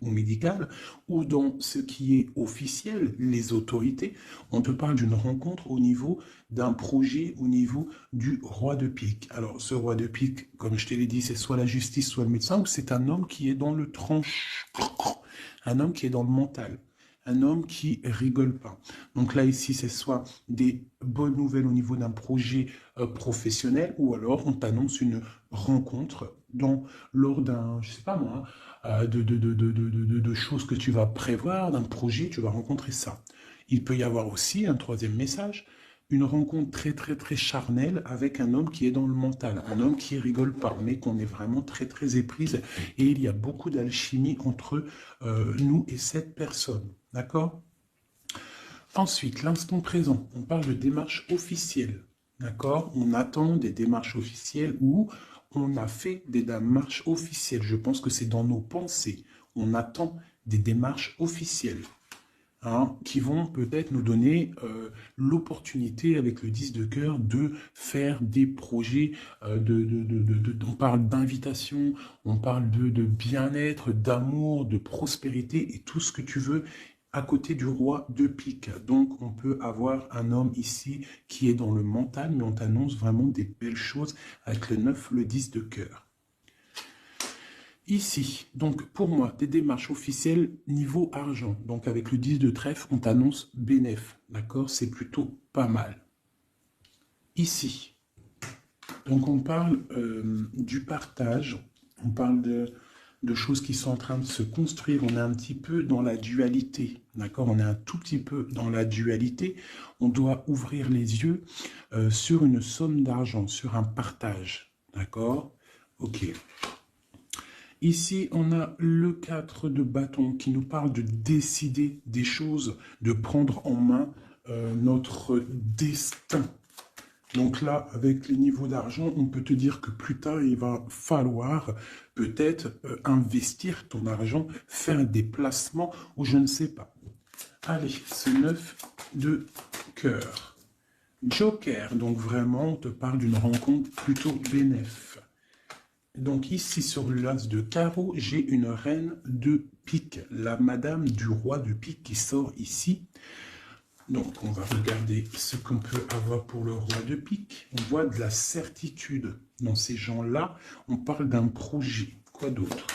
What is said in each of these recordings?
ou médical, ou dans ce qui est officiel, les autorités, on te parle d'une rencontre au niveau d'un projet, au niveau du roi de pique. Alors, ce roi de pique, comme je te l'ai dit, c'est soit la justice, soit le médecin, ou c'est un homme qui est dans le tranche, un homme qui est dans le mental. Un homme qui rigole pas. Donc là, ici, c'est soit des bonnes nouvelles au niveau d'un projet professionnel, ou alors on t'annonce une rencontre lors d'un, je sais pas moi, de choses que tu vas prévoir, d'un projet, tu vas rencontrer ça. Il peut y avoir aussi un troisième message, une rencontre très très très charnelle avec un homme qui est dans le mental, un homme qui rigole pas, mais qu'on est vraiment très très éprise, et il y a beaucoup d'alchimie entre nous et cette personne. D'accord? Ensuite, l'instant présent, on parle de démarches officielles. D'accord? On attend des démarches officielles ou on a fait des démarches officielles. Je pense que c'est dans nos pensées. On attend des démarches officielles. Hein, qui vont peut-être nous donner l'opportunité avec le 10 de cœur de faire des projets, on parle d'invitation, on parle de bien-être, d'amour, de prospérité et tout ce que tu veux à côté du roi de pique. Donc on peut avoir un homme ici qui est dans le mental, mais on t'annonce vraiment des belles choses avec le 9, le 10 de cœur. Ici, donc pour moi, des démarches officielles niveau argent. Donc avec le 10 de trèfle, on t'annonce bénéf. D'accord? C'est plutôt pas mal. Ici, donc on parle du partage, on parle de choses qui sont en train de se construire. On est un petit peu dans la dualité. D'accord? On est un tout petit peu dans la dualité. On doit ouvrir les yeux sur une somme d'argent, sur un partage. D'accord? Ok. Ici, on a le 4 de bâton qui nous parle de décider des choses, de prendre en main notre destin. Donc là, avec les niveaux d'argent, on peut te dire que plus tard, il va falloir peut-être investir ton argent, faire des placements ou je ne sais pas. Allez, ce 9 de cœur. Joker, donc vraiment, on te parle d'une rencontre plutôt bénéfique. Donc ici sur l'as de carreau, j'ai une reine de pique, la madame du roi de pique qui sort ici. Donc on va regarder ce qu'on peut avoir pour le roi de pique. On voit de la certitude dans ces gens-là. On parle d'un projet. Quoi d'autre?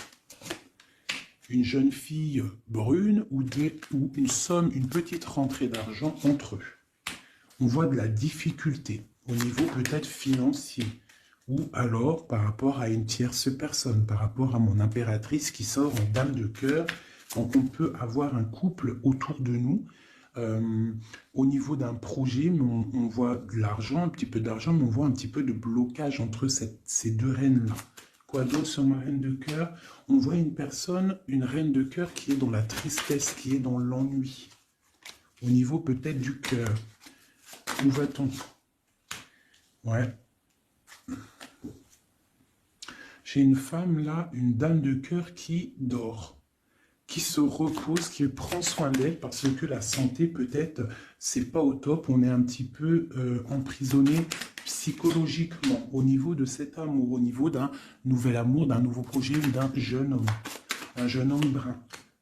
Une jeune fille brune ou une somme, une petite rentrée d'argent entre eux. On voit de la difficulté au niveau peut-être financier. Ou alors par rapport à une tierce personne, par rapport à mon impératrice qui sort en dame de cœur. Donc on peut avoir un couple autour de nous, au niveau d'un projet, mais on voit de l'argent, un petit peu d'argent, mais on voit un petit peu de blocage entre ces deux reines-là. Quoi d'autre sur ma reine de cœur? On voit une personne, une reine de cœur qui est dans la tristesse, qui est dans l'ennui. Au niveau peut-être du cœur. Où va-t-on? Ouais. J'ai une femme là, une dame de cœur qui dort, qui se repose, qui prend soin d'elle parce que la santé peut-être c'est pas au top. On est un petit peu emprisonné psychologiquement au niveau de cet amour, au niveau d'un nouvel amour, d'un nouveau projet ou d'un jeune homme, un jeune homme brun.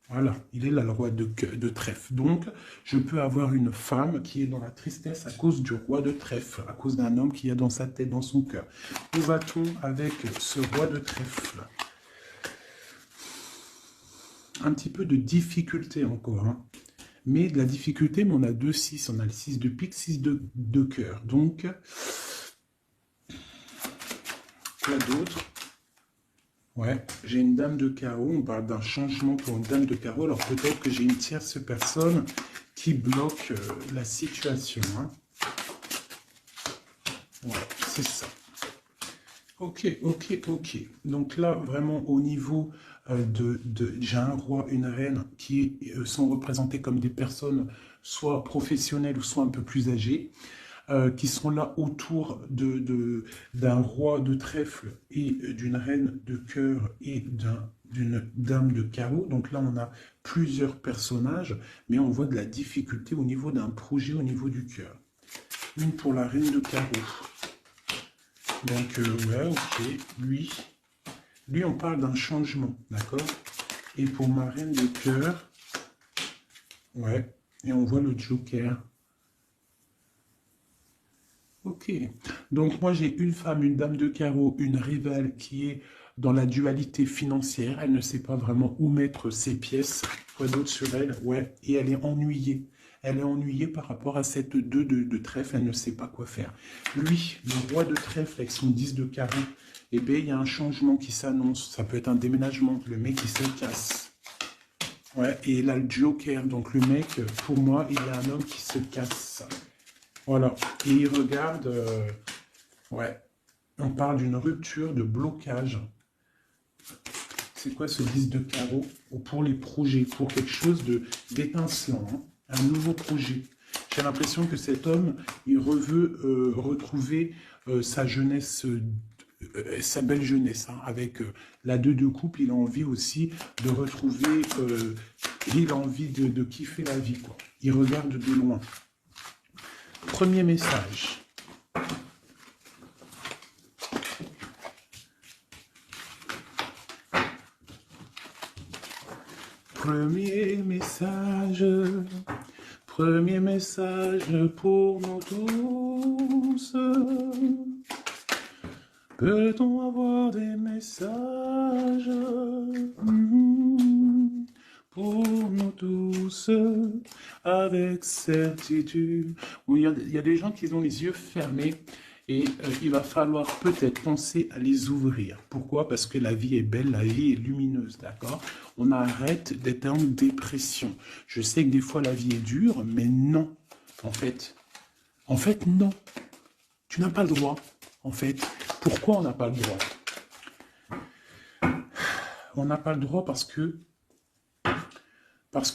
Voilà, il est là le roi de trèfle. Donc, je peux avoir une femme qui est dans la tristesse à cause du roi de trèfle, à cause d'un homme qui a dans sa tête, dans son cœur. Où va-t-on avec ce roi de trèfle? Un petit peu de difficulté encore. Hein. Mais de la difficulté, mais on a 2-6. On a le 6 de pique, 6 de cœur. Donc, quoi d'autre? Ouais, j'ai une dame de carreau, on parle d'un changement pour une dame de carreau, alors peut-être que j'ai une tierce personne qui bloque la situation. Hein. Ouais, c'est ça. Ok. Donc là, vraiment au niveau j'ai un roi, une reine qui sont représentés comme des personnes soit professionnelles ou soit un peu plus âgées. Qui sont là autour d'un roi de trèfle et d'une reine de cœur et d'une dame de carreau. Donc là, on a plusieurs personnages, mais on voit de la difficulté au niveau d'un projet, au niveau du cœur. Une pour la reine de carreau. Donc, ouais, ok, lui, on parle d'un changement, d'accord? Et pour ma reine de cœur, ouais, et on voit le joker. Ok. Donc moi j'ai une femme, une dame de carreau, une rivale qui est dans la dualité financière. Elle ne sait pas vraiment où mettre ses pièces. Quoi d'autre sur elle? Ouais. Et elle est ennuyée. Elle est ennuyée par rapport à cette 2 de trèfle. Elle ne sait pas quoi faire. Lui, le roi de trèfle avec son 10 de carreau, eh bien il y a un changement qui s'annonce. Ça peut être un déménagement. Le mec qui se casse. Ouais. Et là le joker. Donc le mec, pour moi, il y a un homme qui se casse. Voilà. Et il regarde, ouais, on parle d'une rupture, de blocage. C'est quoi ce 10 de carreau? Ou pour les projets, pour quelque chose d'étincelant, hein, un nouveau projet. J'ai l'impression que cet homme, il veut retrouver sa jeunesse, sa belle jeunesse, hein, avec la 2 de couple. Il a envie aussi de retrouver, il a envie de kiffer la vie, quoi. Il regarde de loin. Premier message. Premier message. Premier message pour nous tous. Peut-on avoir des messages pour nous tous avec certitude? Oui, il y a des gens qui ont les yeux fermés et il va falloir peut-être penser à les ouvrir. Pourquoi? Parce que la vie est belle, la vie est lumineuse, d'accord? On arrête d'être en dépression. Je sais que des fois la vie est dure, mais non. En fait, non. Tu n'as pas le droit, en fait. Pourquoi on n'a pas le droit? On n'a pas le droit parce que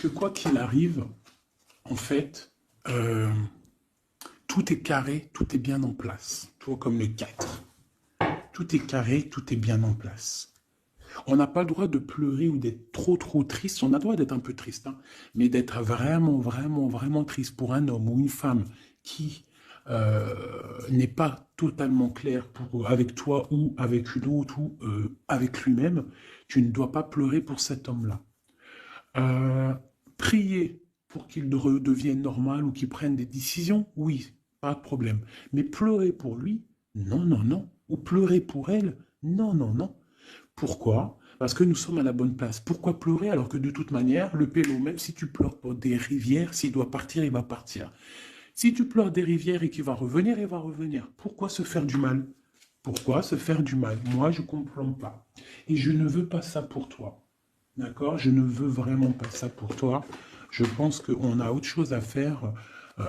quoi qu'il arrive, en fait, tout est carré, tout est bien en place. Toi comme le 4. Tout est carré, tout est bien en place. On n'a pas le droit de pleurer ou d'être trop triste. On a le droit d'être un peu triste, hein, mais d'être vraiment triste pour un homme ou une femme qui n'est pas totalement clair avec toi ou avec une autre ou avec lui-même, tu ne dois pas pleurer pour cet homme-là. Prier pour qu'il redevienne normal ou qu'il prenne des décisions, oui, pas de problème. Mais pleurer pour lui, non. Ou pleurer pour elle, non. Pourquoi? Parce que nous sommes à la bonne place. Pourquoi pleurer alors que de toute manière, le pélo, même si tu pleures pour des rivières, s'il doit partir, il va partir. Si tu pleures des rivières et qu'il va revenir, il va revenir. Pourquoi se faire du mal? Pourquoi se faire du mal? Moi, je ne comprends pas. Et je ne veux pas ça pour toi. D'accord? Je ne veux vraiment pas ça pour toi. Je pense qu'on a autre chose à faire.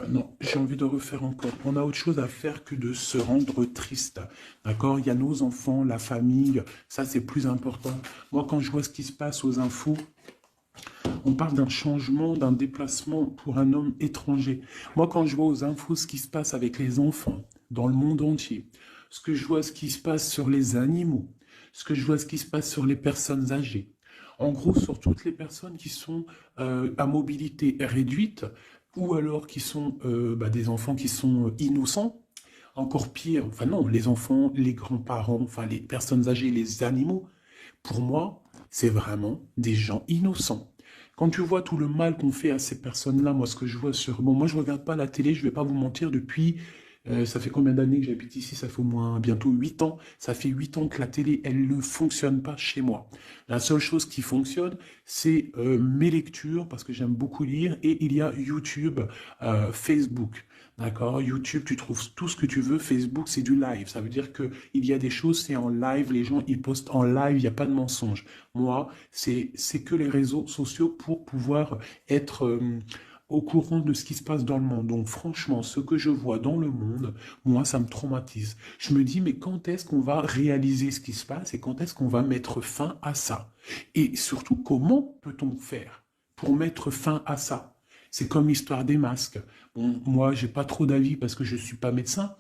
Non, j'ai envie de refaire encore. On a autre chose à faire que de se rendre triste. D'accord? Il y a nos enfants, la famille. Ça, c'est plus important. Moi, quand je vois ce qui se passe aux infos, on parle d'un changement, d'un déplacement pour un homme étranger. Moi, quand je vois aux infos ce qui se passe avec les enfants dans le monde entier, ce que je vois ce qui se passe sur les animaux, ce que je vois ce qui se passe sur les personnes âgées, en gros sur toutes les personnes qui sont à mobilité réduite ou alors qui sont des enfants qui sont innocents, encore pire, enfin non, les enfants, les grands-parents, enfin les personnes âgées, les animaux, pour moi, c'est vraiment des gens innocents. Quand tu vois tout le mal qu'on fait à ces personnes-là, moi, ce que je vois sur... Bon, moi, je regarde pas la télé, je vais pas vous mentir, depuis... ça fait combien d'années que j'habite ici? Ça fait au moins bientôt 8 ans. Ça fait 8 ans que la télé, elle ne fonctionne pas chez moi. La seule chose qui fonctionne, c'est mes lectures, parce que j'aime beaucoup lire, et il y a YouTube, Facebook. D'accord? YouTube, tu trouves tout ce que tu veux. Facebook, c'est du live. Ça veut dire que il y a des choses, c'est en live. Les gens, ils postent en live. Il n'y a pas de mensonge. Moi, c'est que les réseaux sociaux pour pouvoir être au courant de ce qui se passe dans le monde. Donc, franchement, ce que je vois dans le monde, moi, ça me traumatise. Je me dis, mais quand est-ce qu'on va réaliser ce qui se passe et quand est-ce qu'on va mettre fin à ça? Et surtout, comment peut-on faire pour mettre fin à ça? C'est comme l'histoire des masques. Bon, moi, j'ai pas trop d'avis parce que je suis pas médecin.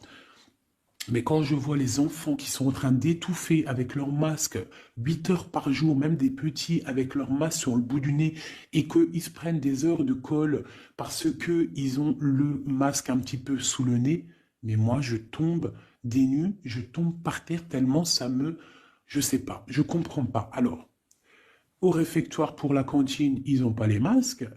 Mais quand je vois les enfants qui sont en train d'étouffer avec leur masque 8 heures par jour, même des petits avec leur masque sur le bout du nez, et qu'ils se prennent des heures de colle parce qu'ils ont le masque un petit peu sous le nez, mais moi, je tombe des nues, je tombe par terre tellement ça me... Je sais pas, je comprends pas. Alors, Au réfectoire pour la cantine, ils n'ont pas les masques.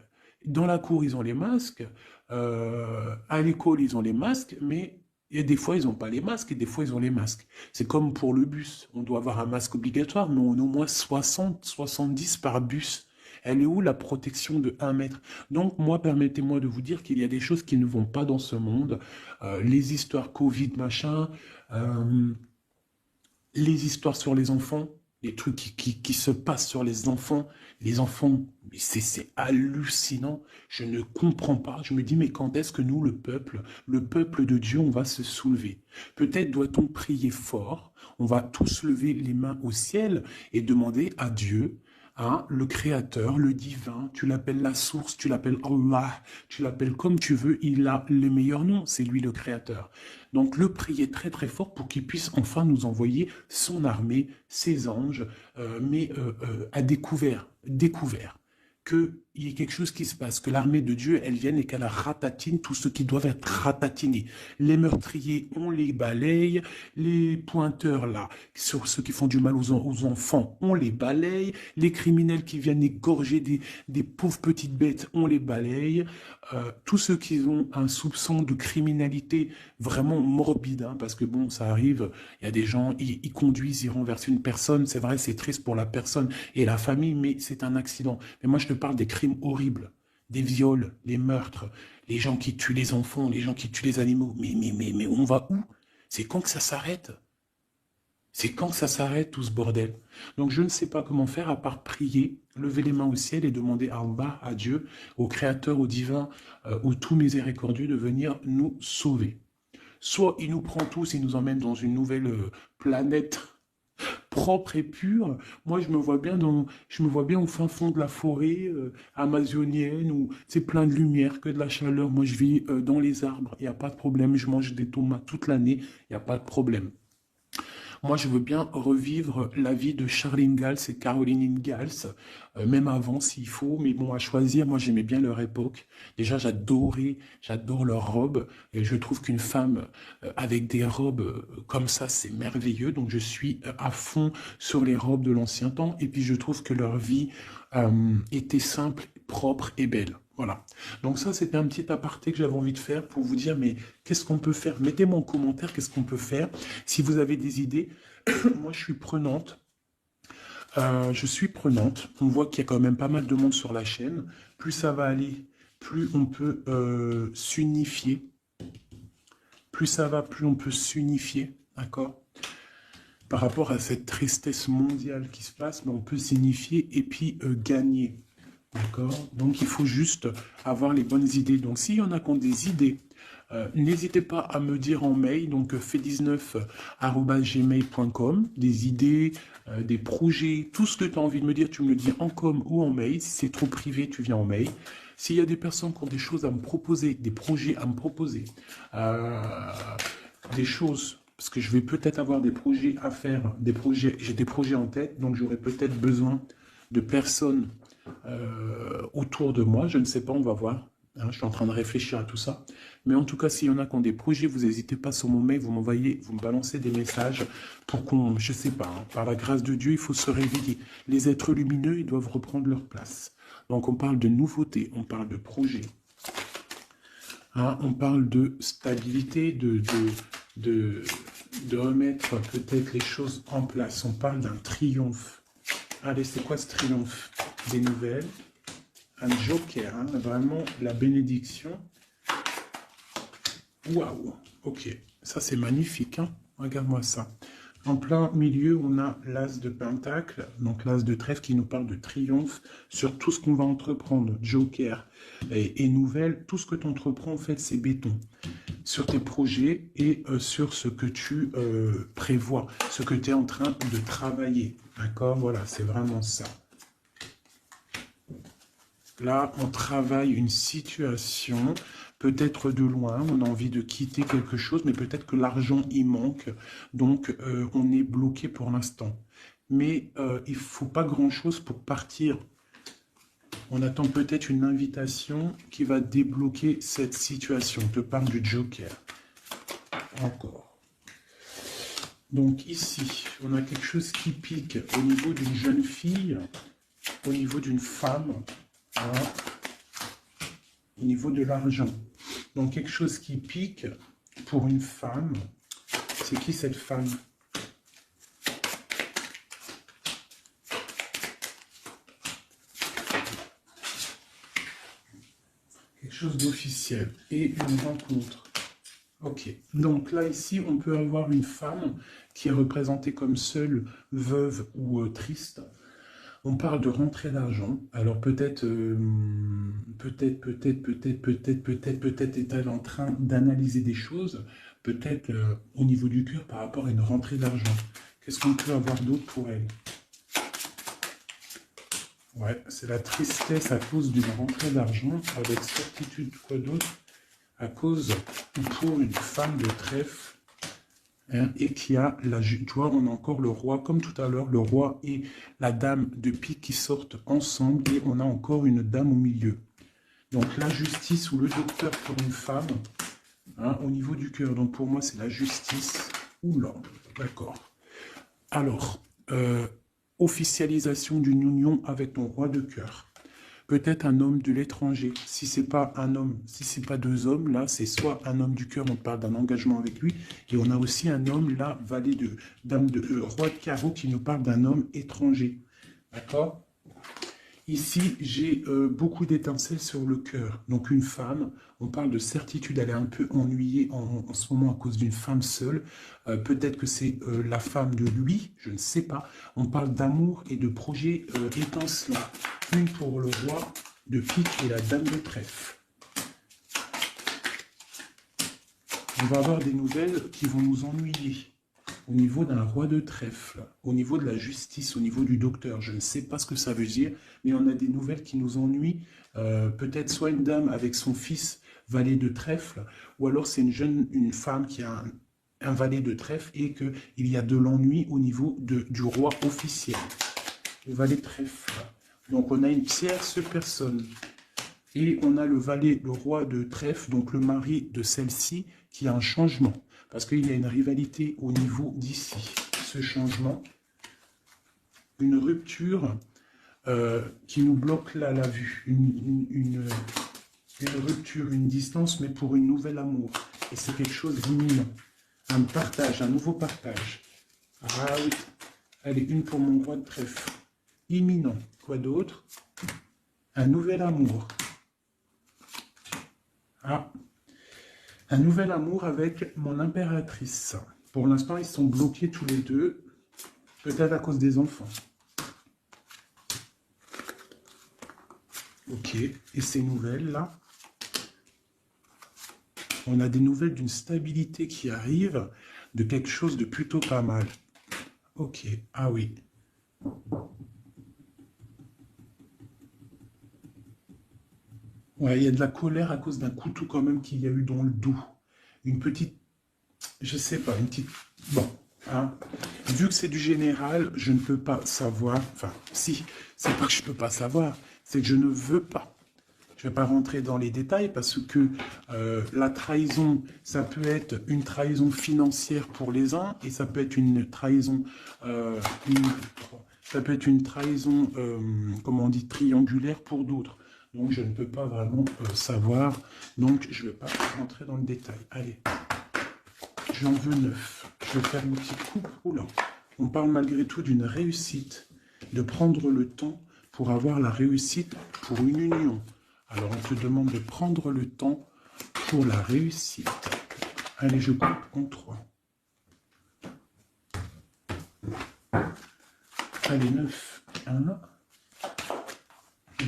Dans la cour, ils ont les masques. À l'école, ils ont les masques, mais et des fois, ils n'ont pas les masques et des fois, ils ont les masques. C'est comme pour le bus. On doit avoir un masque obligatoire, mais on a au moins 60, 70 par bus. Elle est où la protection de 1 mètre? Donc, moi, permettez-moi de vous dire qu'il y a des choses qui ne vont pas dans ce monde. Les histoires Covid, machin, euh, les histoires sur les enfants, les trucs qui se passent sur les enfants, c'est hallucinant. Je ne comprends pas. Je me dis, mais quand est-ce que nous, le peuple de Dieu, on va se soulever? Peut-être doit-on prier fort. On va tous lever les mains au ciel et demander à Dieu, hein, le Créateur, le divin, tu l'appelles la source, tu l'appelles Allah, tu l'appelles comme tu veux, il a le meilleur nom, c'est lui le Créateur. Donc le prier très très fort pour qu'il puisse enfin nous envoyer son armée, ses anges, à découvert, qu'il y ait quelque chose qui se passe, que l'armée de Dieu, elle vienne et qu'elle ratatine tout ce qui doit être ratatiné. Les meurtriers, on les balaye, les pointeurs là, sur ceux qui font du mal aux enfants, on les balaye, les criminels qui viennent égorger des pauvres petites bêtes, on les balaye, tous ceux qui ont un soupçon de criminalité vraiment morbide, hein, parce que bon, ça arrive, il y a des gens, ils conduisent, ils renversent une personne, c'est vrai, c'est triste pour la personne et la famille, mais c'est un accident. Mais moi, je te parle des crimes horribles, des viols, les meurtres, les gens qui tuent les enfants, les gens qui tuent les animaux. Mais on va où? C'est quand que ça s'arrête? C'est quand que ça s'arrête tout ce bordel? Donc je ne sais pas comment faire à part prier, lever les mains au ciel et demander à Allah, à Dieu, au Créateur, au Divin, au tout miséricordieux de venir nous sauver. Soit il nous prend tous et nous emmène dans une nouvelle planète propre et pure. Moi, je me vois bien au fin fond de la forêt amazonienne où c'est plein de lumière, que de la chaleur. Moi, je vis dans les arbres, il n'y a pas de problème. Je mange des tomates toute l'année, il n'y a pas de problème. Moi, je veux bien revivre la vie de Charlene Gals et Caroline Ingalls, même avant s'il faut, mais bon, à choisir, moi j'aimais bien leur époque. Déjà, j'adore leurs robes, et je trouve qu'une femme avec des robes comme ça, c'est merveilleux, donc je suis à fond sur les robes de l'ancien temps, et puis je trouve que leur vie était simple, propre et belle. Voilà. Donc ça, c'était un petit aparté que j'avais envie de faire pour vous dire, mais qu'est-ce qu'on peut faire? Mettez-moi en commentaire qu'est-ce qu'on peut faire. Si vous avez des idées, moi je suis prenante. Je suis prenante. On voit qu'il y a quand même pas mal de monde sur la chaîne. Plus ça va aller, plus on peut s'unifier. Plus ça va, plus on peut s'unifier. D'accord? Par rapport à cette tristesse mondiale qui se passe, mais on peut s'unifier et puis gagner. D'accord? Donc il faut juste avoir les bonnes idées. Donc s'il y en a qui ont des idées, n'hésitez pas à me dire en mail, donc fait19@gmail.com, des idées, des projets, tout ce que tu as envie de me dire, tu me le dis en com ou en mail. Si c'est trop privé, tu viens en mail. S'il y a des personnes qui ont des choses à me proposer, des projets à me proposer, des choses, parce que je vais peut-être avoir des projets à faire, j'ai des projets en tête, donc j'aurai peut-être besoin de personnes autour de moi, je ne sais pas, on va voir. Hein, je suis en train de réfléchir à tout ça. Mais en tout cas, s'il y en a qui ont des projets, vous n'hésitez pas sur mon mail, vous m'envoyez, vous me balancez des messages pour qu'on, je ne sais pas, hein, par la grâce de Dieu, il faut se réveiller. Les êtres lumineux, ils doivent reprendre leur place. Donc on parle de nouveautés, on parle de projets. Hein, on parle de stabilité, de remettre peut-être les choses en place. On parle d'un triomphe. Allez, c'est quoi ce triomphe? Des nouvelles. Un joker, hein, vraiment la bénédiction. Waouh, ok, ça c'est magnifique, hein. Regarde-moi ça. En plein milieu, on a l'as de pentacle, donc l'as de trèfle qui nous parle de triomphe sur tout ce qu'on va entreprendre. Joker et nouvelle, tout ce que tu entreprends, en fait, c'est béton. Sur tes projets et sur ce que tu prévois, ce que tu es en train de travailler. D'accord? Voilà, c'est vraiment ça. Là, on travaille une situation, peut-être de loin, on a envie de quitter quelque chose, mais peut-être que l'argent y manque, donc on est bloqué pour l'instant. Mais il ne faut pas grand-chose pour partir. On attend peut-être une invitation qui va débloquer cette situation. Je te parle du Joker. Encore. Donc ici, on a quelque chose qui pique au niveau d'une jeune fille. au niveau d'une femme, hein, au niveau de l'argent. Donc quelque chose qui pique pour une femme. C'est qui cette femme? Quelque chose d'officiel et une rencontre. Ok, donc là ici on peut avoir une femme qui est représentée comme seule, veuve ou triste. On parle de rentrée d'argent. Alors peut-être est-elle en train d'analyser des choses, peut-être au niveau du cœur par rapport à une rentrée d'argent. Qu'est-ce qu'on peut avoir d'autre pour elle? Ouais, c'est la tristesse à cause d'une rentrée d'argent, avec certitude, quoi d'autre? À cause, pour une femme de trèfle, hein, et qui a la... Tu vois, on a encore le roi, comme tout à l'heure, le roi et la dame de pique qui sortent ensemble, et on a encore une dame au milieu. Donc la justice ou le docteur pour une femme, hein, au niveau du cœur. Donc pour moi, c'est la justice. Oula, d'accord. Alors, officialisation d'une union avec ton roi de cœur. Peut-être un homme de l'étranger. Si c'est pas un homme, si c'est pas deux hommes, là, c'est soit un homme du cœur, on parle d'un engagement avec lui, et on a aussi un homme, là, valet de dame de roi de carreau, qui nous parle d'un homme étranger. D'accord? Ici, j'ai beaucoup d'étincelles sur le cœur. Donc une femme, on parle de certitude, elle est un peu ennuyée en ce moment à cause d'une femme seule. Peut-être que c'est la femme de lui, je ne sais pas. On parle d'amour et de projets étincelants. Une pour le roi de pique et la dame de trèfle. On va avoir des nouvelles qui vont nous ennuyer. Au niveau d'un roi de trèfle, au niveau de la justice, au niveau du docteur, je ne sais pas ce que ça veut dire, mais on a des nouvelles qui nous ennuient. Peut-être soit une dame avec son fils valet de trèfle, ou alors c'est une femme qui a un valet de trèfle et qu'il y a de l'ennui au niveau du roi officiel. Le valet de trèfle. Donc on a une tierce personne. Et on a le valet, le roi de trèfle, donc le mari de celle-ci, qui a un changement. Parce qu'il y a une rivalité au niveau d'ici. Ce changement, une rupture qui nous bloque là la vue. Une rupture, une distance, mais pour une nouvelle amour. Et c'est quelque chose d'imminent. Un partage, un nouveau partage. Ah oui. Allez, une pour mon roi de trèfle. Imminent. Quoi d'autre? Un nouvel amour. Ah. Un nouvel amour avec mon impératrice. Pour l'instant, ils sont bloqués tous les deux. Peut-être à cause des enfants. Ok. Et ces nouvelles-là, on a des nouvelles d'une stabilité qui arrive, de quelque chose de plutôt pas mal. Ok. Ah oui. Ouais, il y a de la colère à cause d'un couteau quand même qu'il y a eu dans le dos. Une petite, je sais pas, une petite... Bon, hein. Vu que c'est du général, je ne peux pas savoir... Enfin, si, c'est pas que je peux pas savoir, c'est que je ne veux pas. Je ne vais pas rentrer dans les détails parce que la trahison, ça peut être une trahison financière pour les uns et ça peut être une trahison... ça peut être une trahison, comment on dit, triangulaire pour d'autres. Donc, je ne peux pas vraiment savoir. Donc, je ne vais pas rentrer dans le détail. Allez, j'en veux 9. Je vais faire une petite coupe roulant. On parle malgré tout d'une réussite, de prendre le temps pour avoir la réussite pour une union. Alors, on te demande de prendre le temps pour la réussite. Allez, je coupe en 3. Allez, 9. 1,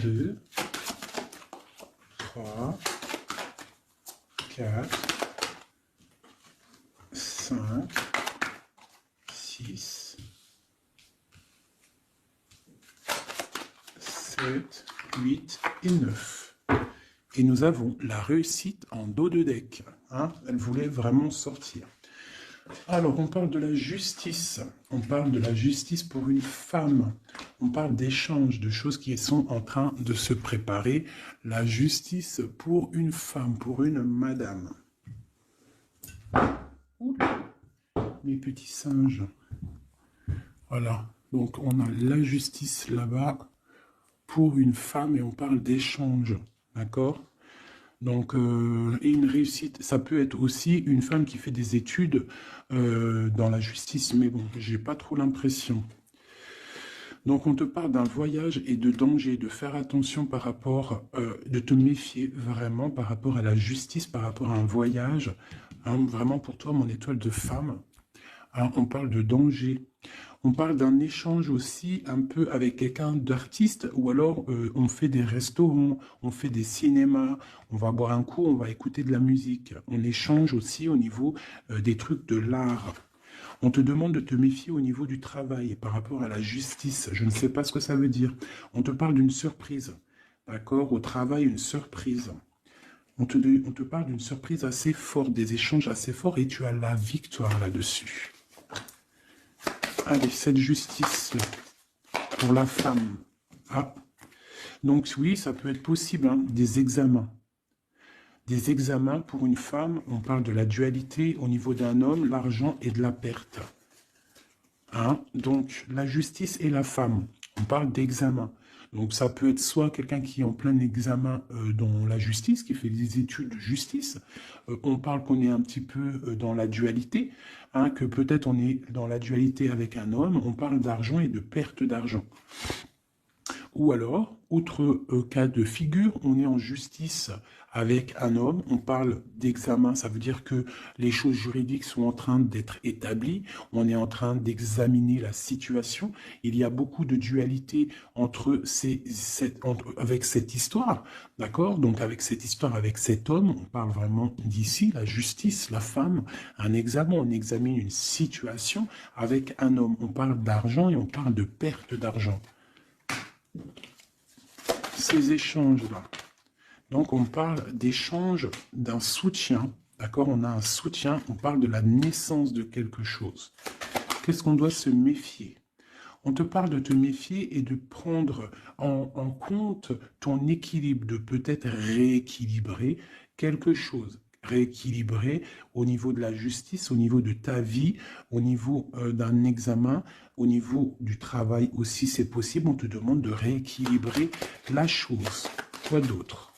2, 3, 4, 5, 6, 7, 8 et 9. Et nous avons la réussite en dos de deck. Hein, elle voulait vraiment sortir. Alors, on parle de la justice. On parle de la justice pour une femme. On parle d'échanges, de choses qui sont en train de se préparer. La justice pour une femme, pour une madame. Oula, mes petits singes. Voilà. Donc, on a la justice là-bas. pour une femme et on parle d'échange, d'accord? Donc, et une réussite, ça peut être aussi une femme qui fait des études dans la justice, mais bon, j'ai pas trop l'impression. Donc, on te parle d'un voyage et de danger, de faire attention par rapport, de te méfier vraiment par rapport à la justice, par rapport à un voyage. Hein, vraiment pour toi, mon étoile de femme. Hein, on parle de danger. On parle d'un échange aussi un peu avec quelqu'un d'artiste, ou alors on fait des restaurants, on fait des cinémas, on va boire un coup, on va écouter de la musique. On échange aussi au niveau des trucs de l'art. On te demande de te méfier au niveau du travail par rapport à la justice. Je ne sais pas ce que ça veut dire. On te parle d'une surprise. D'accord? Au travail, une surprise. On te parle d'une surprise assez forte, des échanges assez forts, et tu as la victoire là-dessus. Allez, cette justice-là, pour la femme. Ah, donc oui, ça peut être possible, hein, des examens. Des examens pour une femme, on parle de la dualité au niveau d'un homme, l'argent et de la perte. Hein? Donc, la justice et la femme, on parle d'examen. Donc, ça peut être soit quelqu'un qui est en plein examen dans la justice, qui fait des études de justice. On parle qu'on est un petit peu dans la dualité, hein, que peut-être on est dans la dualité avec un homme. On parle d'argent et de perte d'argent. Ou alors, autre cas de figure, on est en justice avec un homme, on parle d'examen, ça veut dire que les choses juridiques sont en train d'être établies, on est en train d'examiner la situation, il y a beaucoup de dualité avec cette histoire, d'accord? Donc avec cette histoire, avec cet homme, on parle vraiment d'ici, la justice, la femme, un examen, on examine une situation avec un homme, on parle d'argent et on parle de perte d'argent. Ces échanges-là. Donc, on parle d'échange d'un soutien. D'accord? On a un soutien, on parle de la naissance de quelque chose. Qu'est-ce qu'on doit se méfier? On te parle de te méfier et de prendre en compte ton équilibre, de peut-être rééquilibrer quelque chose. Rééquilibrer au niveau de la justice, au niveau de ta vie, au niveau d'un examen, au niveau du travail aussi, c'est possible. On te demande de rééquilibrer la chose. Quoi d'autre?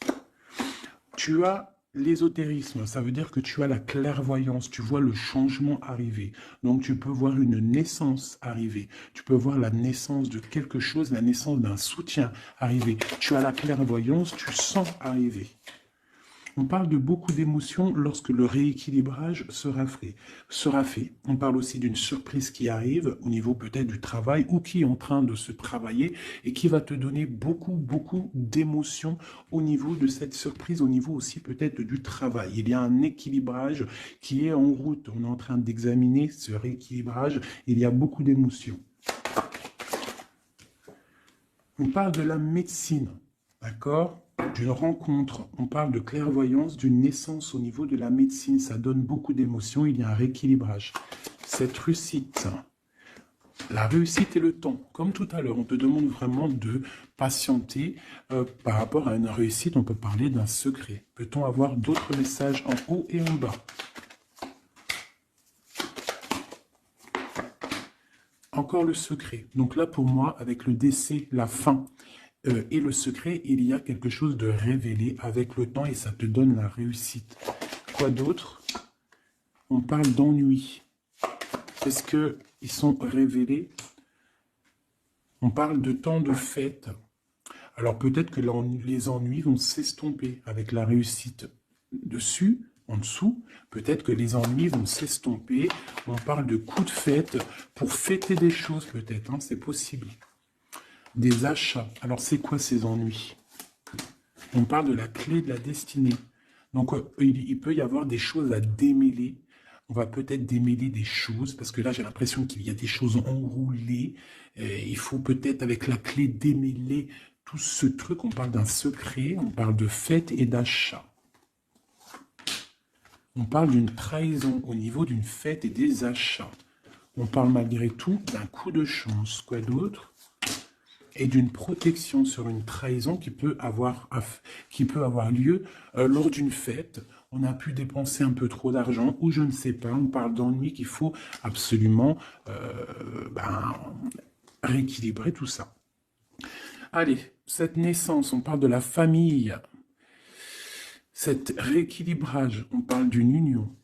Tu as l'ésotérisme, ça veut dire que tu as la clairvoyance, tu vois le changement arriver. Donc tu peux voir une naissance arriver, tu peux voir la naissance de quelque chose, la naissance d'un soutien arriver. Tu as la clairvoyance, tu sens arriver. On parle de beaucoup d'émotions lorsque le rééquilibrage sera fait. On parle aussi d'une surprise qui arrive au niveau peut-être du travail ou qui est en train de se travailler et qui va te donner beaucoup d'émotions au niveau de cette surprise, au niveau aussi peut-être du travail. Il y a un équilibrage qui est en route. On est en train d'examiner ce rééquilibrage. Il y a beaucoup d'émotions. On parle de la médecine, d'accord ? D'une rencontre, on parle de clairvoyance, d'une naissance au niveau de la médecine, ça donne beaucoup d'émotions, il y a un rééquilibrage. Cette réussite, la réussite et le temps, comme tout à l'heure, on te demande vraiment de patienter par rapport à une réussite, on peut parler d'un secret. Peut-on avoir d'autres messages en haut et en bas? Encore le secret. Donc là, pour moi, avec le décès, la fin, et le secret, il y a quelque chose de révélé avec le temps et ça te donne la réussite. Quoi d'autre? On parle d'ennui. Est-ce qu'ils sont révélés? On parle de temps de fête. Alors peut-être que les ennuis vont s'estomper avec la réussite dessus, en dessous. Peut-être que les ennuis vont s'estomper. On parle de coups de fête pour fêter des choses peut-être, hein, c'est possible. Des achats. Alors, c'est quoi ces ennuis? On parle de la clé de la destinée. Donc, il peut y avoir des choses à démêler. On va peut-être démêler des choses, parce que là, j'ai l'impression qu'il y a des choses enroulées. Il faut peut-être, avec la clé, démêler tout ce truc. On parle d'un secret, on parle de fête et d'achat. On parle d'une trahison au niveau d'une fête et des achats. On parle malgré tout d'un coup de chance. Quoi d'autre? Et d'une protection sur une trahison qui peut avoir lieu lors d'une fête. On a pu dépenser un peu trop d'argent ou je ne sais pas, on parle d'ennui qu'il faut absolument rééquilibrer tout ça. Allez, cette naissance, on parle de la famille. Cet rééquilibrage, on parle d'une union.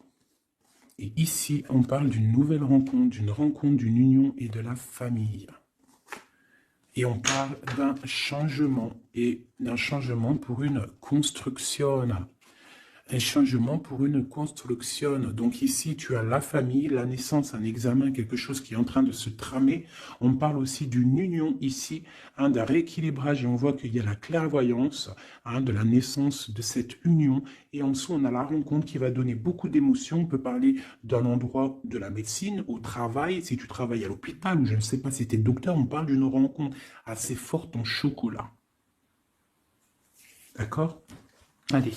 Et ici, on parle d'une nouvelle rencontre, d'une union et de la famille. Et on parle d'un changement, et d'un changement pour une construction. Un changement pour une construction. Donc ici, tu as la famille, la naissance, un examen, quelque chose qui est en train de se tramer. On parle aussi d'une union ici, d'un rééquilibrage, et on voit qu'il y a la clairvoyance de la naissance de cette union. Et en dessous, on a la rencontre qui va donner beaucoup d'émotions. On peut parler d'un endroit de la médecine, au travail, si tu travailles à l'hôpital, ou je ne sais pas si tu es docteur, on parle d'une rencontre assez forte en chocolat. D'accord? Allez.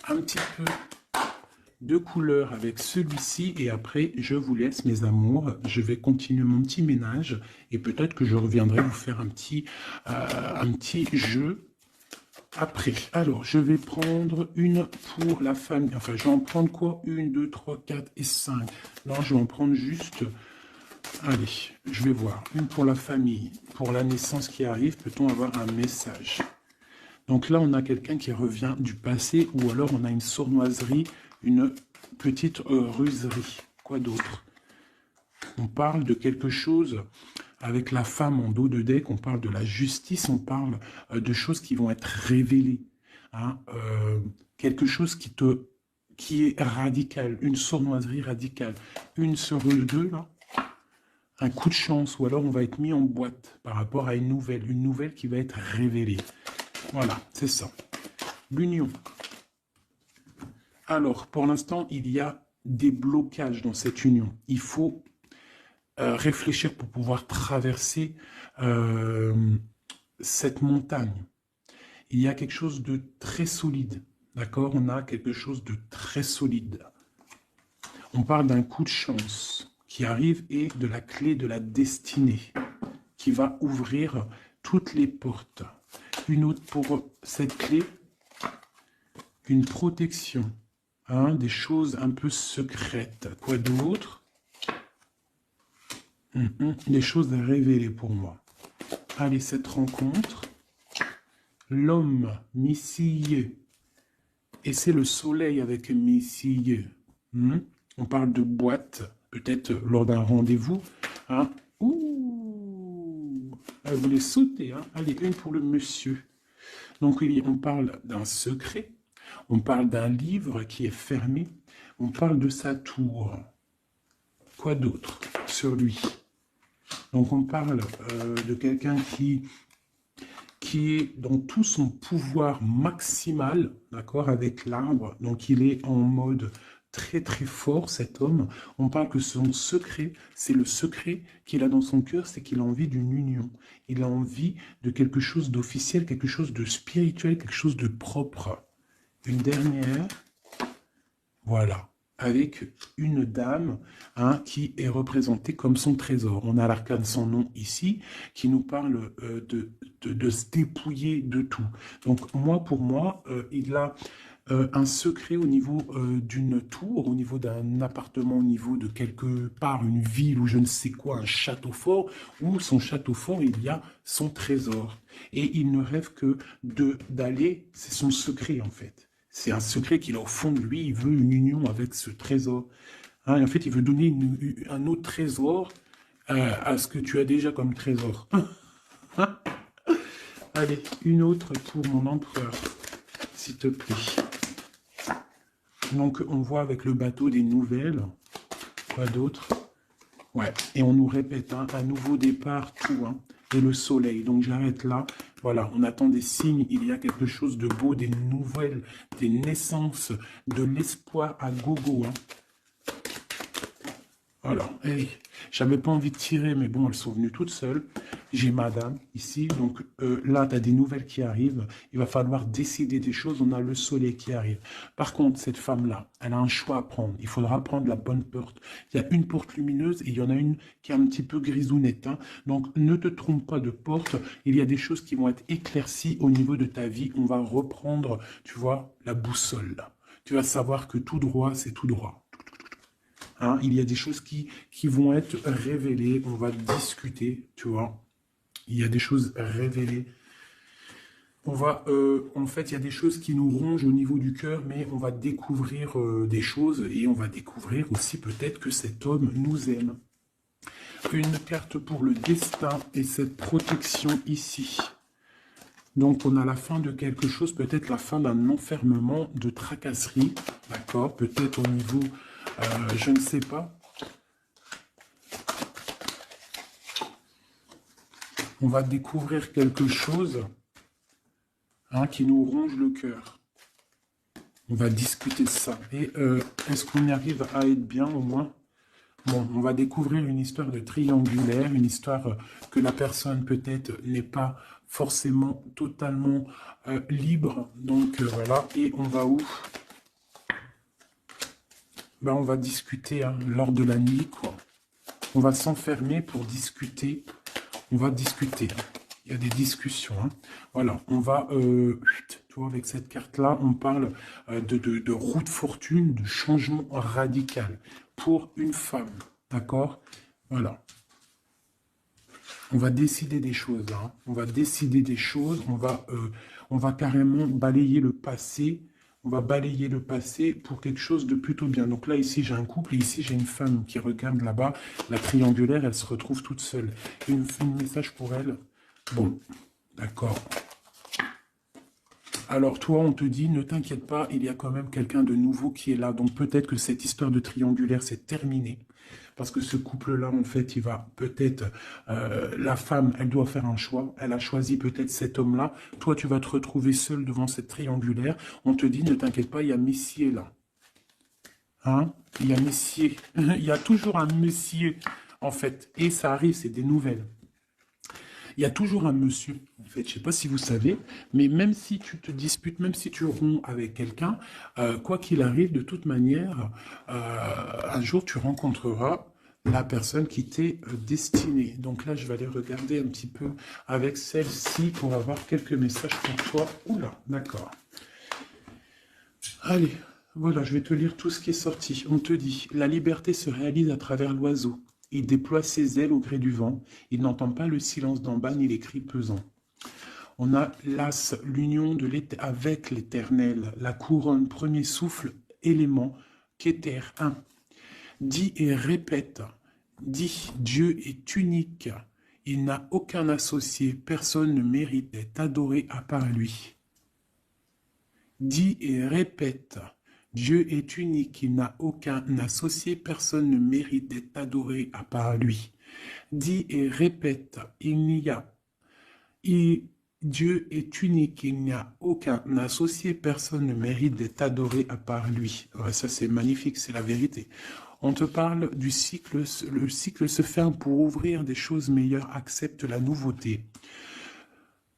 Un petit peu de couleur avec celui-ci et après je vous laisse mes amours, je vais continuer mon petit ménage et peut-être que je reviendrai vous faire un petit jeu après. Alors je vais prendre une pour la famille, enfin je vais en prendre quoi? 1, 2, 3, 4 et 5. Non, je vais en prendre juste, allez, je vais voir, une pour la famille, pour la naissance qui arrive, peut-on avoir un message? Donc là, on a quelqu'un qui revient du passé ou alors on a une sournoiserie, une petite ruserie. Quoi d'autre? On parle de quelque chose avec la femme en dos de deck, on parle de la justice, on parle de choses qui vont être révélées. Quelque chose qui est radical, une sournoiserie radicale. Une sur deux, là, un coup de chance, ou alors on va être mis en boîte par rapport à une nouvelle qui va être révélée. Voilà, c'est ça. L'union. Alors, pour l'instant, il y a des blocages dans cette union. Il faut réfléchir pour pouvoir traverser cette montagne. Il y a quelque chose de très solide. D'accord? On a quelque chose de très solide. On parle d'un coup de chance qui arrive et de la clé de la destinée qui va ouvrir toutes les portes. Une autre pour cette clé, une protection, des choses un peu secrètes. Quoi d'autre? Des choses à révéler pour moi. Allez, cette rencontre, l'homme missilleux, et c'est le soleil avec missilleux. On parle de boîte, peut-être lors d'un rendez-vous. Elle voulait sauter. Allez, une pour le monsieur. Donc, on parle d'un secret. On parle d'un livre qui est fermé. On parle de sa tour. Quoi d'autre sur lui? Donc, on parle de quelqu'un qui est dans tout son pouvoir maximal, d'accord, avec l'arbre. Donc, il est en mode très très fort, cet homme. On parle que son secret, c'est le secret qu'il a dans son cœur, c'est qu'il a envie d'une union. Il a envie de quelque chose d'officiel, quelque chose de spirituel, quelque chose de propre. Une dernière, voilà, avec une dame qui est représentée comme son trésor. On a l'arcane son nom ici, qui nous parle de se dépouiller de tout. Donc moi, pour moi, il a un secret au niveau d'une tour, au niveau d'un appartement, au niveau de quelque part, une ville ou je ne sais quoi, un château fort, où son château fort, il y a son trésor. Et il ne rêve que d'aller, c'est son secret en fait. C'est un secret qu'il a au fond de lui, il veut une union avec ce trésor. Et en fait, il veut donner un autre trésor à ce que tu as déjà comme trésor. Allez, une autre pour mon empereur, s'il te plaît. Donc, on voit avec le bateau des nouvelles. Quoi d'autre? Ouais, et on nous répète un nouveau départ, tout. Et le soleil. Donc, j'arrête là. Voilà, on attend des signes. Il y a quelque chose de beau, des nouvelles, des naissances, de l'espoir à gogo. Voilà, hey, j'avais pas envie de tirer, mais bon, elles sont venues toutes seules. J'ai madame ici, donc là, tu as des nouvelles qui arrivent. Il va falloir décider des choses. On a le soleil qui arrive. Par contre, cette femme-là, elle a un choix à prendre. Il faudra prendre la bonne porte. Il y a une porte lumineuse et il y en a une qui est un petit peu grisounette. Donc, ne te trompe pas de porte. Il y a des choses qui vont être éclaircies au niveau de ta vie. On va reprendre, tu vois, la boussole. Là. Tu vas savoir que tout droit, c'est tout droit. Il y a des choses qui vont être révélées, on va discuter, tu vois. Il y a des choses révélées. On va, en fait, il y a des choses qui nous rongent au niveau du cœur, mais on va découvrir des choses et on va découvrir aussi peut-être que cet homme nous aime. Une carte pour le destin et cette protection ici. Donc, on a la fin de quelque chose, peut-être la fin d'un enfermement, de tracasserie, d'accord? Peut-être au niveau, je ne sais pas. On va découvrir quelque chose qui nous ronge le cœur. On va discuter de ça. Et est-ce qu'on y arrive à être bien au moins? Bon, on va découvrir une histoire de triangulaire, une histoire que la personne peut-être n'est pas forcément totalement libre. Donc voilà, et on va où? Ben, on va discuter lors de la nuit, quoi. On va s'enfermer pour discuter. On va discuter. Il y a des discussions. Voilà, on va... tu vois, avec cette carte-là, on parle de roue de fortune, de changement radical pour une femme. D'accord? Voilà. On va décider des choses. On va décider des choses. On va carrément balayer le passé. On va balayer le passé pour quelque chose de plutôt bien. Donc là, ici, j'ai un couple et ici, j'ai une femme qui regarde là-bas. La triangulaire, elle se retrouve toute seule. Un message pour elle. Bon, d'accord. Alors toi, on te dit, ne t'inquiète pas, il y a quand même quelqu'un de nouveau qui est là. Donc peut-être que cette histoire de triangulaire, c'est terminé. Parce que ce couple-là, en fait, il va peut-être... la femme, elle doit faire un choix. Elle a choisi peut-être cet homme-là. Toi, tu vas te retrouver seul devant cette triangulaire. On te dit, ne t'inquiète pas, il y a Messier là. Il y a Messier. Il y a toujours un Messier, en fait. Et ça arrive, c'est des nouvelles. Il y a toujours un monsieur, en fait, je ne sais pas si vous savez, mais même si tu te disputes, même si tu romps avec quelqu'un, quoi qu'il arrive, de toute manière, un jour tu rencontreras la personne qui t'est destinée. Donc là, je vais aller regarder un petit peu avec celle-ci pour avoir quelques messages pour toi. Oula, d'accord. Allez, voilà, je vais te lire tout ce qui est sorti. On te dit, la liberté se réalise à travers l'oiseau. Il déploie ses ailes au gré du vent. Il n'entend pas le silence d'en bas ni les cris pesants. On a l'as, l'union avec l'éternel, la couronne, premier souffle, élément, qu'éther, un. Dis et répète. Dis, Dieu est unique. Il n'a aucun associé. Personne ne mérite d'être adoré à part lui. Dis et répète. Dieu est unique, il n'a aucun associé, personne ne mérite d'être adoré à part lui. Dis et répète, Dieu est unique, il n'y a aucun associé, personne ne mérite d'être adoré à part lui. Ouais, ça c'est magnifique, c'est la vérité. On te parle du cycle, le cycle se ferme pour ouvrir des choses meilleures, accepte la nouveauté.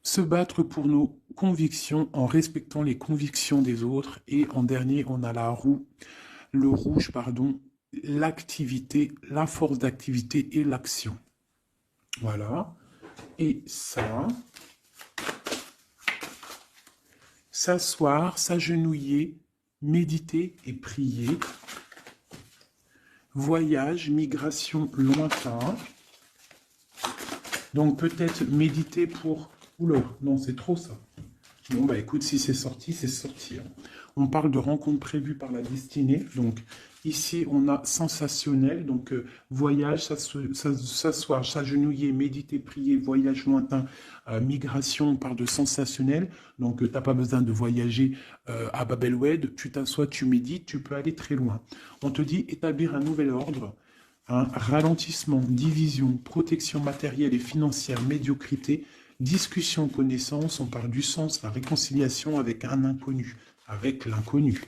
Se battre pour nos convictions en respectant les convictions des autres. Et en dernier, on a le rouge, pardon, l'activité, la force d'activité et l'action. Voilà. Et ça, s'asseoir, s'agenouiller, méditer et prier. Voyage, migration lointain. Donc peut-être méditer pour... Oula, non, c'est trop ça. Bon, bah écoute, si c'est sorti, c'est sorti. On parle de rencontres prévues par la destinée. Donc ici, on a sensationnel. Donc voyage, s'asseoir, s'agenouiller, méditer, prier, voyage lointain, migration, on parle de sensationnel. Donc tu n'as pas besoin de voyager à Babelwed. Tu t'assois, tu médites, tu peux aller très loin. On te dit établir un nouvel ordre. Ralentissement, division, protection matérielle et financière, médiocrité. Discussion, connaissance, on parle du sens, la réconciliation avec un inconnu, avec l'inconnu.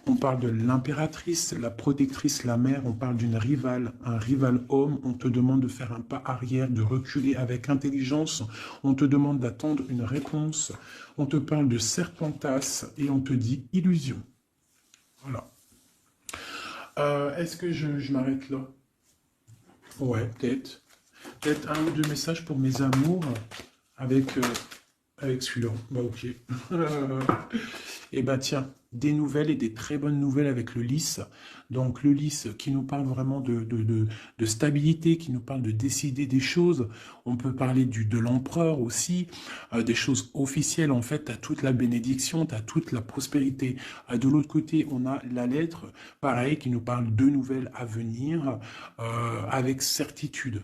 On parle de l'impératrice, la protectrice, la mère, on parle d'une rivale, un rival homme, on te demande de faire un pas arrière, de reculer avec intelligence, on te demande d'attendre une réponse, on te parle de serpentas et on te dit illusion. Voilà. Est-ce que je m'arrête là? Ouais, peut-être. Peut-être un ou deux messages pour mes amours avec celui-là. Bah ok. Et bah tiens, des nouvelles et des très bonnes nouvelles avec le lys. Donc le lys qui nous parle vraiment de stabilité, qui nous parle de décider des choses. On peut parler de l'empereur aussi, des choses officielles. En fait, tu as toute la bénédiction, tu as toute la prospérité. De l'autre côté, on a la lettre, pareil, qui nous parle de nouvelles à venir avec certitude.